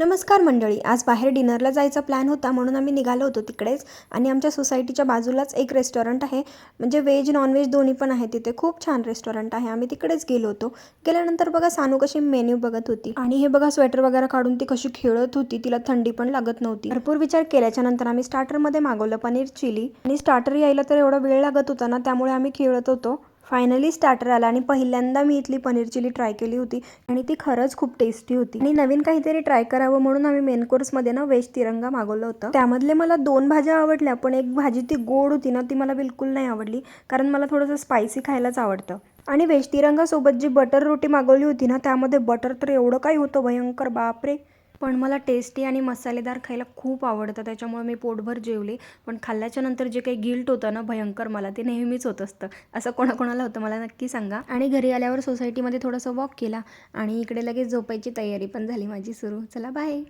नमस्कार मंडळी, आज बाहेर डिनरला जायचा प्लॅन होता म्हणून आम्ही निघालो होतो तिकडेच. आणि आमच्या सोसायटीच्या बाजूलाच एक रेस्टॉरंट आहे, म्हणजे व्हेज नॉनव्हेज दोन्ही पण आहे तिथे. खूप छान रेस्टॉरंट आहे. आम्ही तिकडेच गेलो होतो. गेल्यानंतर बघा सानू कशी मेन्यू बघत होती आणि हे बघा स्वेटर वगैरे काढून ती कशी खेळत होती. तिला थंडी पण लागत नव्हती. भरपूर विचार केल्याच्या नंतर आम्ही स्टार्टरमध्ये मागवलं पनीर चिली. आणि स्टार्टर यायला तर एवढा वेळ लागत होता ना, त्यामुळे आम्ही खेळत होतो. फायनली स्टार्टर आला आणि पहिल्यांदा मी इथली पनीर चिली ट्राय केली होती आणि ती खरंच खूप टेस्टी होती. आणि नवीन काहीतरी ट्राय करावं म्हणून आम्ही मेन कोर्समध्ये ना व्हेज तिरंगा मागवलं होतं. त्यामधले मला 2 भाज्या आवडल्या, पण एक भाजी ती गोड होती ना, ती मला बिलकुल नाही आवडली, कारण मला थोडंसं स्पायसी खायलाच आवडतं. आणि व्हेज तिरंगा सोबत जी बटर रोटी मागवली होती ना, त्यामध्ये बटर तर एवढं काही होतं भयंकर, बापरे. पण मला टेस्टी आणि मसालेदार खायला खूप आवडतं, त्याच्यामुळे मी पोटभर जेवले. पण खाल्ल्याच्या नंतर जे काही गिल्ट होतं ना भयंकर, मला ते नेहमीच होत असतं. असं कोणाकोणाला होतं मला नक्की सांगा. आणि घरी आल्यावर सोसायटीमध्ये थोडंसं वॉक केला आणि इकडे लगेच झोपायची तयारी पण झाली माझी सुरू. चला बाय.